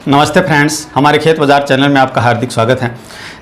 नमस्ते फ्रेंड्स, हमारे खेत बाजार चैनल में आपका हार्दिक स्वागत है।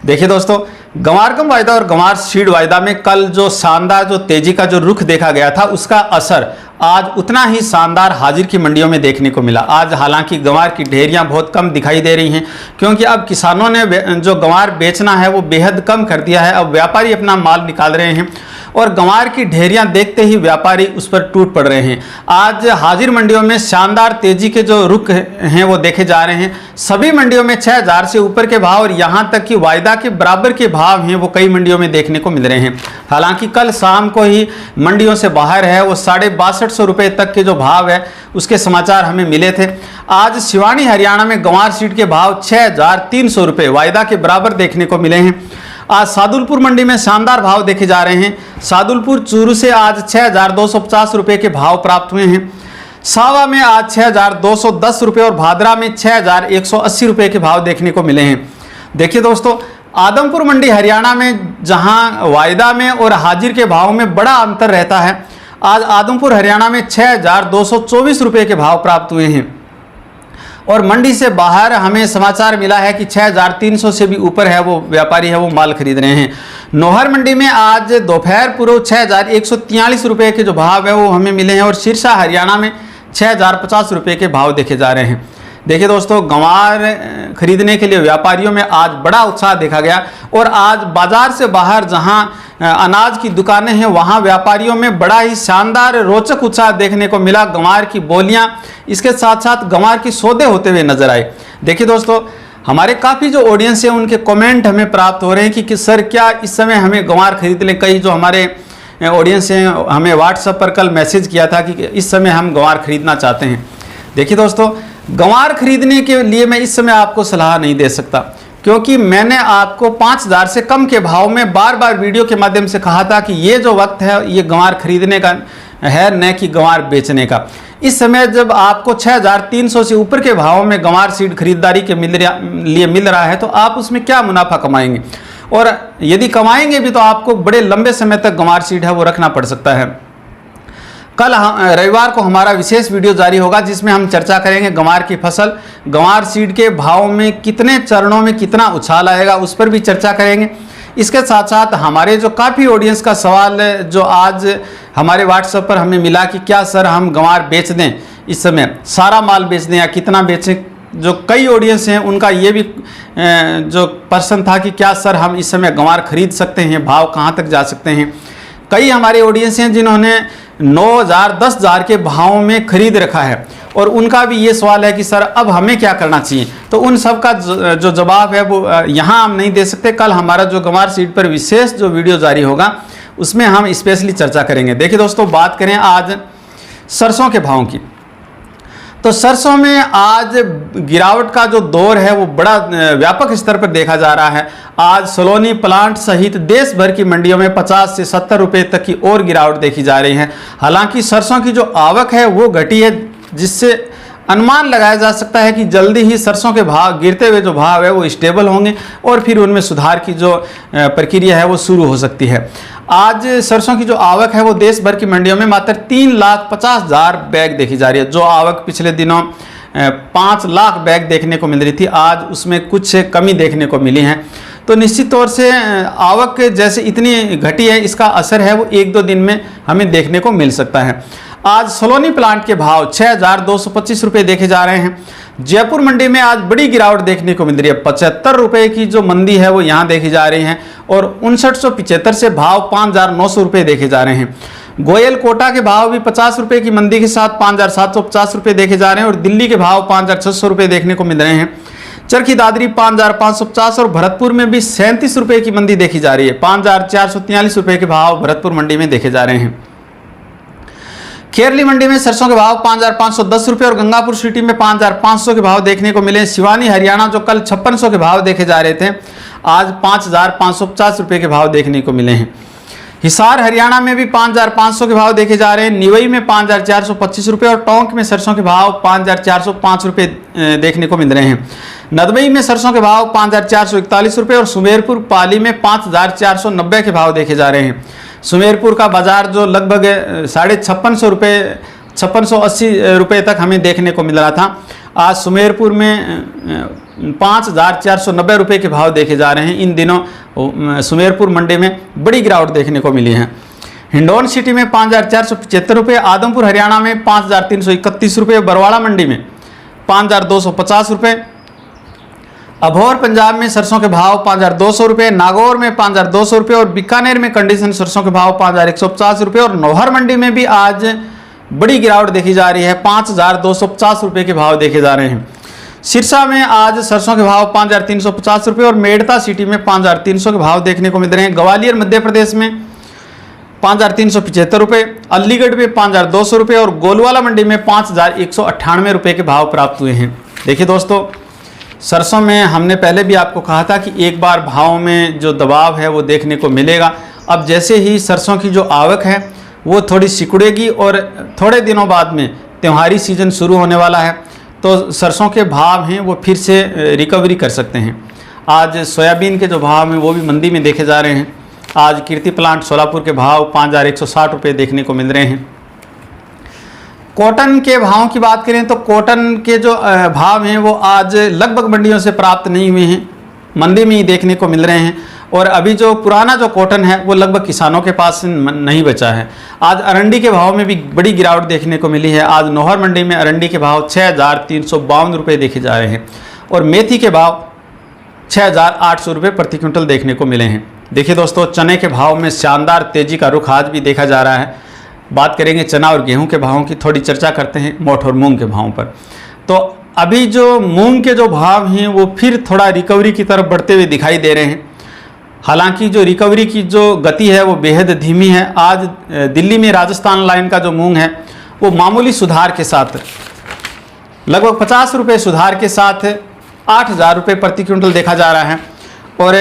देखिए दोस्तों, गंवार कम वायदा और गंवार सीड वायदा में कल जो शानदार जो तेजी का जो रुख देखा गया था, उसका असर आज उतना ही शानदार हाजिर की मंडियों में देखने को मिला। आज हालांकि गंवार की ढेरियां बहुत कम दिखाई दे रही हैं, क्योंकि अब किसानों ने जो गंवार बेचना है वो बेहद कम कर दिया है। अब व्यापारी अपना माल निकाल रहे हैं और गंवार की ढेरियां देखते ही व्यापारी उस पर टूट पड़ रहे हैं। आज हाजिर मंडियों में शानदार तेजी के जो रुख हैं वो देखे जा रहे हैं। सभी मंडियों में 6000 से ऊपर के भाव और यहां तक कि वायदा के बराबर के भाव हैं वो कई मंडियों में देखने को मिल रहे हैं। हालांकि कल शाम को ही मंडियों से बाहर है वो 6250 रुपये तक के जो भाव है उसके समाचार हमें मिले थे। आज सिवानी हरियाणा में गंवार सीड के भाव 6300 रुपये वायदा के बराबर देखने को मिले हैं। आज सादुलपुर मंडी में शानदार भाव देखे जा रहे हैं। सादुलपुर चूरू से आज 6250 रुपये के भाव प्राप्त हुए हैं। सावा में आज 6210 रुपये और भादरा में 6180 रुपये के भाव देखने को मिले हैं। देखिए दोस्तों, आदमपुर मंडी हरियाणा में जहां वायदा में और हाजिर के भाव में बड़ा अंतर रहता है, आज आदमपुर हरियाणा में 6224 रुपये के भाव प्राप्त हुए हैं। और मंडी से बाहर हमें समाचार मिला है कि 6300 से भी ऊपर है वो व्यापारी है वो माल खरीद रहे हैं। नोहर मंडी में आज दोपहर पूर्व 6143 रुपये के जो भाव है वो हमें मिले हैं और सिरसा हरियाणा में 6050 रुपये के भाव देखे जा रहे हैं। देखिए दोस्तों, गंवार खरीदने के लिए व्यापारियों में आज बड़ा उत्साह देखा गया और आज बाजार से बाहर जहां अनाज की दुकानें हैं वहां व्यापारियों में बड़ा ही शानदार रोचक उत्साह देखने को मिला। गंवार की बोलियां, इसके साथ साथ गंवार की सौदे होते हुए नजर आए। देखिए दोस्तों, हमारे काफ़ी जो ऑडियंस है उनके कमेंट हमें प्राप्त हो रहे हैं कि सर क्या इस समय हमें गंवार खरीद लें। कई जो हमारे ऑडियंस हैं हमें व्हाट्सएप पर कल मैसेज किया था कि इस समय हम गंवार खरीदना चाहते हैं। देखिए दोस्तों, गंवार खरीदने के लिए मैं इस समय आपको सलाह नहीं दे सकता, क्योंकि मैंने आपको 5000 से कम के भाव में बार बार वीडियो के माध्यम से कहा था कि ये जो वक्त है ये गंवार खरीदने का है, न कि गंवार बेचने का। इस समय जब आपको 6300 से ऊपर के भाव में गंवार सीड खरीदारी के लिए मिल रहा है तो आप उसमें क्या मुनाफा कमाएंगे, और यदि कमाएंगे भी तो आपको बड़े लंबे समय तक गंवार सीड है वो रखना पड़ सकता है। कल रविवार को हमारा विशेष वीडियो जारी होगा जिसमें हम चर्चा करेंगे गंवार की फसल, गंवार सीड के भाव में कितने चरणों में कितना उछाल आएगा उस पर भी चर्चा करेंगे। इसके साथ साथ हमारे जो काफ़ी ऑडियंस का सवाल जो आज हमारे व्हाट्सएप पर हमें मिला कि क्या सर हम गंवार बेच दें, इस समय सारा माल बेच दें या कितना बेचें। जो कई ऑडियंस हैं उनका ये भी जो प्रश्न था कि क्या सर हम इस समय गंवार खरीद सकते हैं, भाव कहाँ तक जा सकते हैं। कई हमारे ऑडियंस हैं जिन्होंने 9000 10,000 के भाव में खरीद रखा है और उनका भी ये सवाल है कि सर अब हमें क्या करना चाहिए। तो उन सब का जो जवाब है वो यहाँ हम नहीं दे सकते। कल हमारा जो गंवार सीड पर विशेष जो वीडियो जारी होगा उसमें हम स्पेशली चर्चा करेंगे। देखिए दोस्तों, बात करें आज सरसों के भाव की, तो सरसों में आज गिरावट का जो दौर है वो बड़ा व्यापक स्तर पर देखा जा रहा है। आज सलोनी प्लांट सहित देश भर की मंडियों में 50 से 70 रुपये तक की और गिरावट देखी जा रही है। हालांकि सरसों की जो आवक है वो घटी है, जिससे अनुमान लगाया जा सकता है कि जल्दी ही सरसों के भाव गिरते हुए जो भाव है वो स्टेबल होंगे और फिर उनमें सुधार की जो प्रक्रिया है वो शुरू हो सकती है। आज सरसों की जो आवक है वो देश भर की मंडियों में मात्र 3,50,000 बैग देखी जा रही है। जो आवक पिछले दिनों 5 लाख बैग देखने को मिल रही थी, आज उसमें कुछ कमी देखने को मिली है। तो निश्चित तौर से आवक जैसे इतनी घटी है, इसका असर है वो 1-2 दिन में हमें देखने को मिल सकता है। आज सलोनी प्लांट के भाव 6225 रुपये देखे जा रहे हैं। जयपुर मंडी में आज बड़ी गिरावट देखने को मिल रही है। 75 रुपये की जो मंदी है वो यहाँ देखी जा रही है और 5975 से भाव 5900 रुपये देखे जा रहे हैं। गोयल कोटा के भाव भी 50 रुपये की मंदी के साथ 5750 रुपये देखे जा रहे हैं और दिल्ली के भाव 5600 रुपये देखने को मिल रहे हैं। चरखी दादरी 5550 और भरतपुर में भी 37 रुपये की मंदी देखी जा रही है। 5443 रुपये के भाव भरतपुर मंडी में देखे जा रहे हैं। खेरली मंडी में सरसों के भाव 5510 रुपये और गंगापुर सिटी में 5500 के भाव देखने को मिले। सिवानी हरियाणा जो कल 5600 के भाव देखे जा रहे थे, आज 5550 रुपये के भाव देखने को मिले हैं। हिसार हरियाणा में भी 5500 के भाव देखे जा रहे हैं। निवई में 5425 रुपये और टोंक में सरसों के भाव 5405 रुपये देखने को मिल रहे हैं। नदबई में सरसों के भाव 5441 रुपये और सुमेरपुर पाली में 5490 के भाव देखे जा रहे हैं। सुमेरपुर का बाजार जो लगभग 5650 रुपये 5680 रुपये तक हमें देखने को मिल रहा था, आज सुमेरपुर में 5,490 रुपये के भाव देखे जा रहे हैं। इन दिनों सुमेरपुर मंडी में बड़ी गिरावट देखने को मिली है। हिंडौन सिटी में 5,475 रुपये, आदमपुर हरियाणा में 5,331 रुपये, बरवाड़ा मंडी में 5,250 रुपये, अभौर पंजाब में सरसों के भाव 5,200 रुपये, नागौर में 5,200 रुपये और बीकानेर में कंडीशन सरसों के भाव 5,150 रुपये और नौहर मंडी में भी आज बड़ी गिरावट देखी जा रही है। 5,250 रुपये के भाव देखे जा रहे हैं। सिरसा में आज सरसों के भाव 5,350 रुपये और मेड़ता सिटी में 5,300 के भाव देखने को मिल रहे हैं। ग्वालियर मध्य प्रदेश में 5,375 रुपये, अलीगढ़ में 5,200 रुपये और गोलवाला मंडी में 5,198 रुपये के भाव प्राप्त हुए हैं। देखिए दोस्तों, सरसों में हमने पहले भी आपको कहा था कि एक बार भाव में जो दबाव है वो देखने को मिलेगा। अब जैसे ही सरसों की जो आवक है वो थोड़ी सिकुड़ेगी और थोड़े दिनों बाद में त्योहारी सीजन शुरू होने वाला है, तो सरसों के भाव हैं वो फिर से रिकवरी कर सकते हैं। आज सोयाबीन के जो भाव हैं वो भी मंदी में देखे जा रहे हैं। आज कीर्ति प्लांट सोलापुर के भाव 5,160 रुपये देखने को मिल रहे हैं। कॉटन के भावों की बात करें तो कॉटन के जो भाव हैं वो आज लगभग मंडियों से प्राप्त नहीं हुए हैं, मंदी में ही देखने को मिल रहे हैं। और अभी जो पुराना जो कॉटन है वो लगभग किसानों के पास नहीं बचा है। आज अरंडी के भाव में भी बड़ी गिरावट देखने को मिली है। आज नौहर मंडी में अरंडी के भाव 6,352 रुपये देखे जा रहे हैं और मेथी के भाव 6,800 रुपये प्रति क्विंटल देखने को मिले हैं। देखिए दोस्तों, चने के भाव में शानदार तेजी का रुख आज भी देखा जा रहा है। बात करेंगे चना और गेहूं के भावों की, थोड़ी चर्चा करते हैं मोठ और मूंग के भावों पर। तो अभी जो मूंग के जो भाव हैं वो फिर थोड़ा रिकवरी की तरफ बढ़ते हुए दिखाई दे रहे हैं। हालांकि जो रिकवरी की जो गति है वो बेहद धीमी है। आज दिल्ली में राजस्थान लाइन का जो मूंग है वो मामूली सुधार के साथ लगभग 50 रुपये सुधार के साथ 8,000 रुपये प्रति क्विंटल देखा जा रहा है। और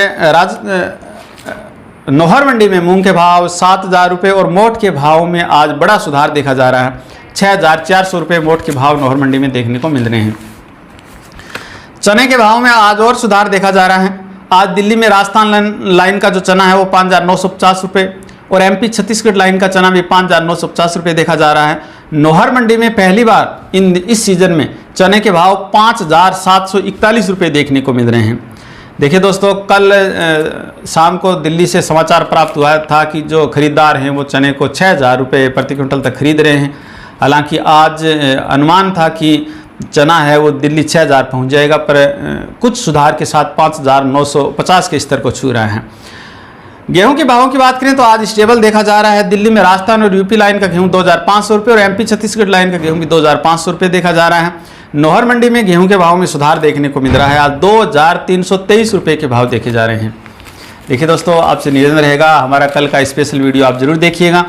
नौहर मंडी में मूंग के भाव 7,000 रुपये और मोठ के भाव में आज बड़ा सुधार देखा जा रहा है। 6,400 रुपये मोठ के भाव नौहर मंडी में देखने को मिल रहे हैं। चने के भाव में आज और सुधार देखा जा रहा है। आज दिल्ली में राजस्थान लाइन का जो चना है वो 5,950 रुपये और MP छत्तीसगढ़ लाइन का चना भी 5,950 रुपये देखा जा रहा है। नौहर मंडी में पहली बार इस सीजन में चने के भाव 5,741 रुपये देखने को मिल रहे हैं। देखिए दोस्तों, कल शाम को दिल्ली से समाचार प्राप्त हुआ था कि जो खरीदार हैं वो चने को 6,000 रुपये प्रति क्विंटल तक खरीद रहे हैं। हालांकि आज अनुमान था कि चना है वो दिल्ली 6,000 पहुंच जाएगा, पर कुछ सुधार के साथ 5,950 के स्तर को छू रहा है। गेहूं के भावों की बात करें तो आज स्टेबल देखा जा रहा है। दिल्ली में राजस्थान और UP लाइन का गेहूं 2,500 रुपये और MP छत्तीसगढ़ लाइन का गेहूं भी 2,500 रुपये देखा जा रहा है। नौहर मंडी में गेहूं के भाव में सुधार देखने को मिल रहा है। आज 2,323 रुपये के भाव देखे जा रहे हैं। देखिए दोस्तों, आपसे निवेदन रहेगा हमारा कल का स्पेशल वीडियो आप जरूर देखिएगा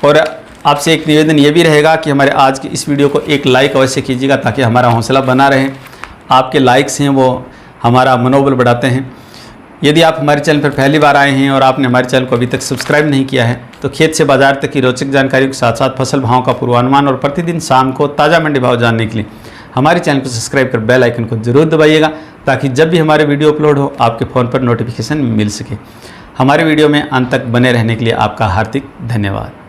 और आपसे एक निवेदन ये भी रहेगा कि हमारे आज की इस वीडियो को एक लाइक अवश्य कीजिएगा ताकि हमारा हौसला बना रहे। आपके लाइक्स हैं वो हमारा मनोबल बढ़ाते हैं। यदि आप हमारे चैनल पर पहली बार आए हैं और आपने हमारे चैनल को अभी तक सब्सक्राइब नहीं किया है तो खेत से बाजार तक की रोचक जानकारी के साथ साथ फसल भाव का पूर्वानुमान और प्रतिदिन शाम को ताज़ा मंडी भाव जानने के लिए हमारे चैनल को सब्सक्राइब कर बेल आइकन को जरूर दबाइएगा ताकि जब भी हमारे वीडियो अपलोड हो आपके फ़ोन पर नोटिफिकेशन मिल सके। हमारे वीडियो में अंत तक बने रहने के लिए आपका हार्दिक धन्यवाद।